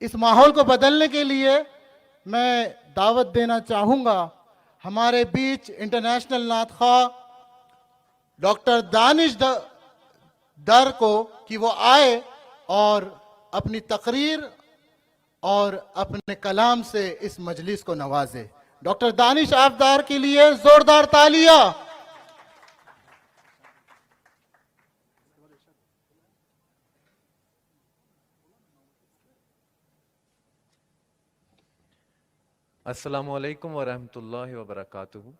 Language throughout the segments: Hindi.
इस माहौल को बदलने के लिए मैं दावत देना चाहूँगा हमारे बीच इंटरनेशनल नात ख्वा डॉक्टर दानिश दर को कि वो आए और अपनी तकरीर और अपने कलाम से इस मजलिस को नवाजे। डॉक्टर दानिश आफ्तार के लिए जोरदार तालियां। अस्सलामुअलैकुम वरहमतुल्लाहि वबरकातुहू।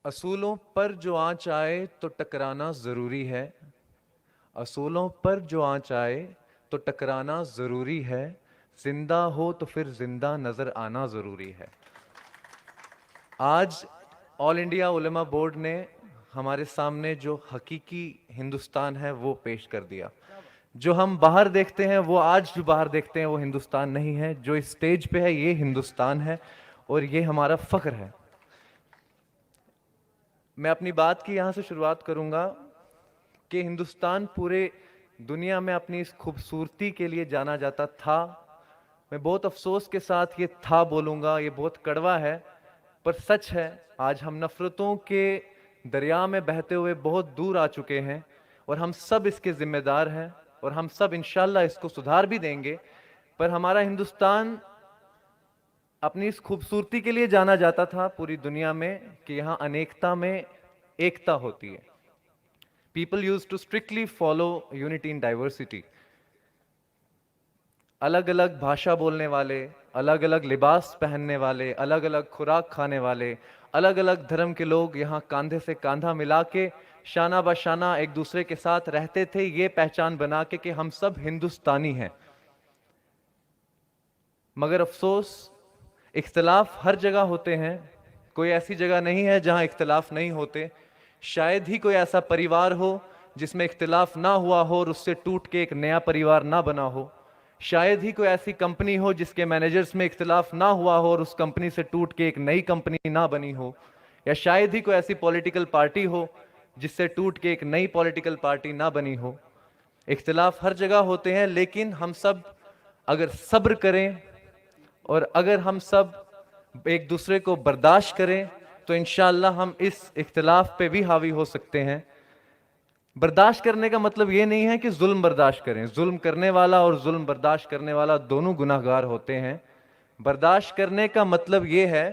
असूलों पर जो आँच आए तो टकराना ज़रूरी है। असूलों पर जो आँच आए तो टकराना ज़रूरी है। जिंदा हो तो फिर जिंदा नज़र आना ज़रूरी है। आज ऑल इंडिया उलेमा बोर्ड ने हमारे सामने जो हकीकी हिंदुस्तान है वो पेश कर दिया। जो हम बाहर देखते हैं, वो आज जो बाहर देखते हैं वो हिंदुस्तान नहीं है। जो इस स्टेज पे है ये हिंदुस्तान है और ये हमारा फख्र है। मैं अपनी बात की यहाँ से शुरुआत करूँगा कि हिंदुस्तान पूरे दुनिया में अपनी इस खूबसूरती के लिए जाना जाता था। मैं बहुत अफसोस के साथ ये था बोलूँगा, ये बहुत कड़वा है पर सच है। आज हम नफ़रतों के दरिया में बहते हुए बहुत दूर आ चुके हैं और हम सब इसके ज़िम्मेदार हैं और हम सब इंशाल्लाह इसको सुधार भी देंगे। पर हमारा हिंदुस्तान अपनी इस खूबसूरती के लिए जाना जाता था पूरी दुनिया में कि यहाँ अनेकता में एकता होती है। People use to strictly follow unity in diversity. अलग अलग भाषा बोलने वाले, अलग अलग लिबास पहनने वाले, अलग अलग खुराक खाने वाले, अलग अलग धर्म के लोग यहाँ कंधे से कंधा मिला के शाना बशाना एक दूसरे के साथ रहते थे, ये पहचान बना के कि हम सब हिंदुस्तानी हैं। मगर अफसोस, इख्तिलाफ हर जगह होते हैं। कोई ऐसी जगह नहीं है जहां इख्तिलाफ नहीं होते। शायद ही कोई ऐसा परिवार हो जिसमें इख्तिलाफ ना हुआ हो और उससे टूट के एक नया परिवार ना बना हो। शायद ही कोई ऐसी कंपनी हो जिसके मैनेजर्स में इख्तिलाफ ना हुआ हो और उस कंपनी से टूट के एक नई कंपनी ना बनी हो। या शायद ही कोई ऐसी पॉलिटिकल पार्टी हो जिससे टूट के एक नई पॉलिटिकल पार्टी ना बनी हो। इख्तिलाफ हर जगह होते हैं, लेकिन हम सब अगर सब्र करें और अगर हम सब एक दूसरे को बर्दाश्त करें तो इंशाअल्लाह हम इस इख्तिलाफ पे भी हावी हो सकते हैं। बर्दाश्त करने का मतलब ये नहीं है कि जुल्म बर्दाश्त करें। जुल्म करने वाला और जुल्म बर्दाश्त करने वाला दोनों गुनाहगार होते हैं। बर्दाश्त करने का मतलब ये है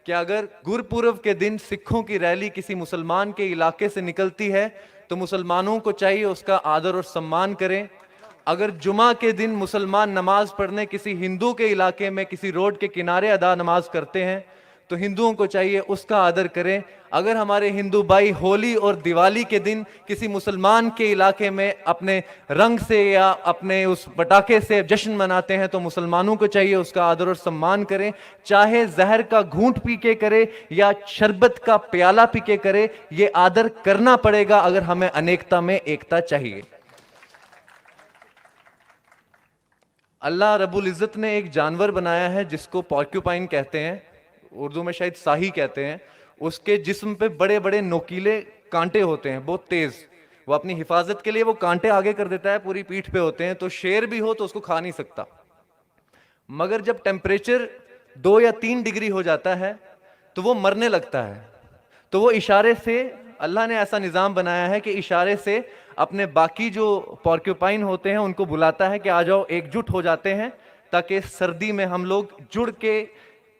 कि अगर गुरपुरब के दिन सिखों की रैली किसी मुसलमान के इलाके से निकलती है तो मुसलमानों को चाहिए उसका आदर और सम्मान करें। अगर जुमा के दिन मुसलमान नमाज पढ़ने किसी हिंदू के इलाके में किसी रोड के किनारे अदा नमाज करते हैं तो हिंदुओं को चाहिए उसका आदर करें। अगर हमारे हिंदू भाई होली और दिवाली के दिन किसी मुसलमान के इलाके में अपने रंग से या अपने उस पटाखे से जश्न मनाते हैं तो मुसलमानों को चाहिए उसका आदर और सम्मान करें। चाहे जहर का घूंट पी के करे या शरबत का प्याला पी के करे, ये आदर करना पड़ेगा अगर हमें अनेकता में एकता चाहिए। अल्लाह रब्बुल इज़्ज़त ने एक जानवर बनाया है जिसको पॉर्क्यूपाइन कहते हैं, उर्दू में शायद शाही कहते हैं। उसके जिस्म पे बड़े बड़े नोकीले कांटे होते हैं, बहुत तेज। वो अपनी हिफाजत के लिए वो कांटे आगे कर देता है, पूरी पीठ पे होते हैं, तो शेर भी हो तो उसको खा नहीं सकता। मगर जब टेम्परेचर 2 या 3 डिग्री हो जाता है तो वो मरने लगता है। तो वो इशारे से, अल्लाह ने ऐसा निज़ाम बनाया है कि इशारे से अपने बाकी जो पॉर्क्यूपाइन होते हैं उनको बुलाता है कि आ जाओ, एकजुट हो जाते हैं ताकि सर्दी में हम लोग जुड़ के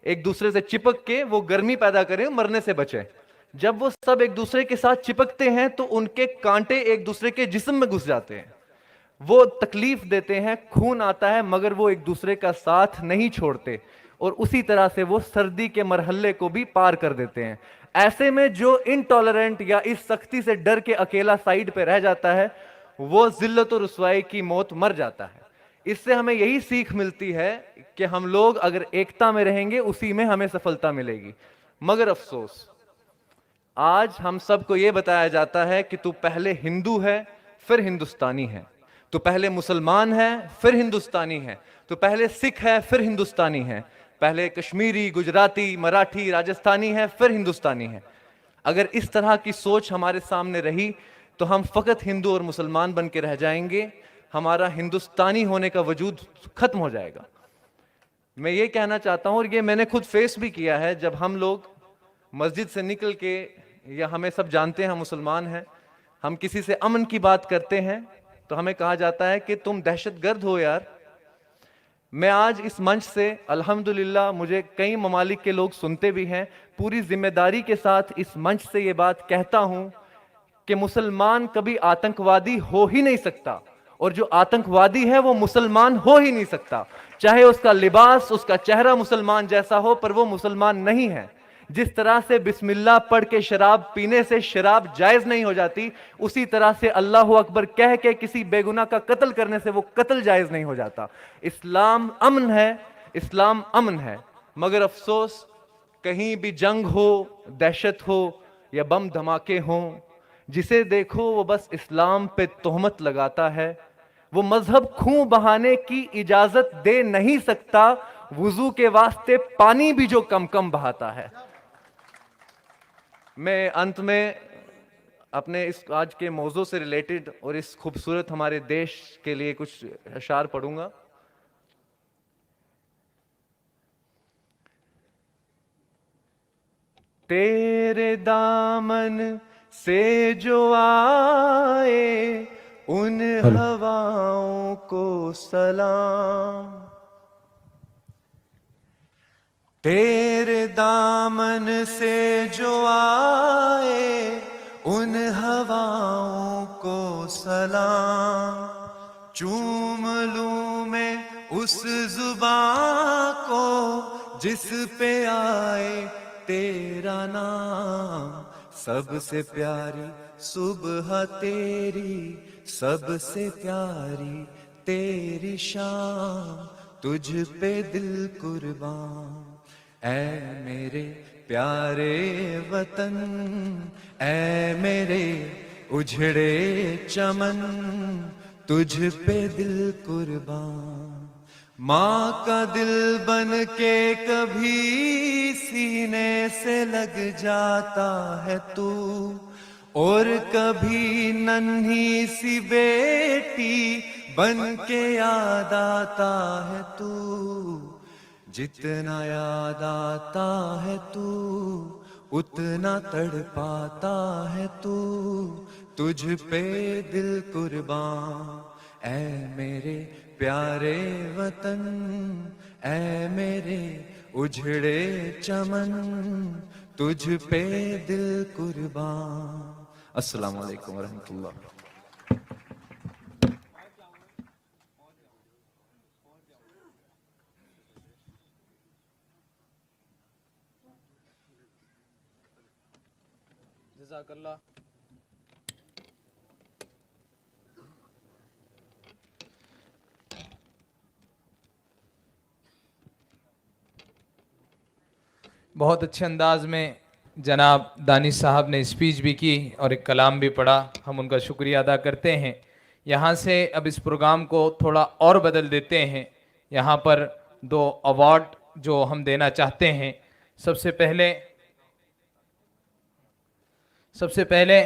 एक दूसरे से चिपक के वो गर्मी पैदा करें, मरने से बचें। जब वो सब एक दूसरे के साथ चिपकते हैं तो उनके कांटे एक दूसरे के जिस्म में घुस जाते हैं, वो तकलीफ देते हैं, खून आता है, मगर वो एक दूसरे का साथ नहीं छोड़ते और उसी तरह से वो सर्दी के मरहले को भी पार कर देते हैं। ऐसे में जो इनटॉलरेंट या इस सख्ती से डर के अकेला साइड पे रह जाता है वो जिल्लत और रुसवाई की मौत मर जाता है। इससे हमें यही सीख मिलती है कि हम लोग अगर एकता में रहेंगे उसी में हमें सफलता मिलेगी। मगर अफसोस, आज हम सबको यह बताया जाता है कि तू पहले हिंदू है फिर हिंदुस्तानी है, तो पहले मुसलमान है फिर हिंदुस्तानी है, तो पहले सिख है फिर हिंदुस्तानी है, पहले कश्मीरी, गुजराती, मराठी, राजस्थानी है फिर हिंदुस्तानी है। अगर इस तरह की सोच हमारे सामने रही तो हम फकत हिंदू और मुसलमान बन के रह जाएंगे। हमारा हिंदुस्तानी होने का वजूद खत्म हो जाएगा। मैं ये कहना चाहता हूं, और ये मैंने खुद फेस भी किया है, जब हम लोग मस्जिद से निकल के, या हमें सब जानते हैं हम मुसलमान हैं, हम किसी से अमन की बात करते हैं तो हमें कहा जाता है कि तुम दहशतगर्द हो यार। मैं आज इस मंच से अल्हम्दुलिल्लाह मुझे कई ममालिक के लोग सुनते भी हैं, पूरी जिम्मेदारी के साथ इस मंच से ये बात कहता हूं कि मुसलमान कभी आतंकवादी हो ही नहीं सकता, और जो आतंकवादी है वो मुसलमान हो ही नहीं सकता। चाहे उसका लिबास, उसका चेहरा मुसलमान जैसा हो, पर वो मुसलमान नहीं है। जिस तरह से बिस्मिल्लाह पढ़ के शराब पीने से शराब जायज नहीं हो जाती, उसी तरह से अल्लाह अकबर कह के किसी बेगुनाह का कत्ल करने से वो कत्ल जायज नहीं हो जाता। इस्लाम अमन है, इस्लाम अमन है, मगर अफसोस कहीं भी जंग हो, दहशत हो या बम धमाके हों, जिसे देखो वो बस इस्लाम पे तोहमत लगाता है। वो मजहब खून बहाने की इजाजत दे नहीं सकता, वुजू के वास्ते पानी भी जो कम कम बहाता है। मैं अंत में अपने इस आज के मौजू से रिलेटेड और इस खूबसूरत हमारे देश के लिए कुछ अशार पढ़ूंगा। तेरे दामन से जो आए उन हवाओं को सलाम, तेरे दामन से जो आए उन हवाओं को सलाम, चूम लूं मैं उस जुबां को जिस पे आए तेरा नाम। सबसे प्यारी सुबह तेरी, सबसे प्यारी तेरी शाम, तुझ पे दिल कुर्बान। ऐ मेरे प्यारे वतन, ऐ मेरे उजड़े चमन, तुझ पे दिल कुर्बान। माँ का दिल बन के कभी सीने से लग जाता है तू, और कभी नन्ही सी बेटी बन के याद आता है तू। जितना याद आता है तू उतना तड़पाता है तू, तुझ पे दिल कुर्बान। ऐ मेरे प्यारे वतन, ऐ मेरे उजड़े चमन, तुझ पे दिल कुर्बान। अस्सलाम वालेकुम वरहमतुल्लाह। जज़ाकल्लाह। बहुत अच्छे अंदाज में जनाब दानिश साहब ने स्पीच भी की और एक कलाम भी पढ़ा, हम उनका शुक्रिया अदा करते हैं। यहाँ से अब इस प्रोग्राम को थोड़ा और बदल देते हैं। यहाँ पर 2 अवार्ड जो हम देना चाहते हैं। सबसे पहले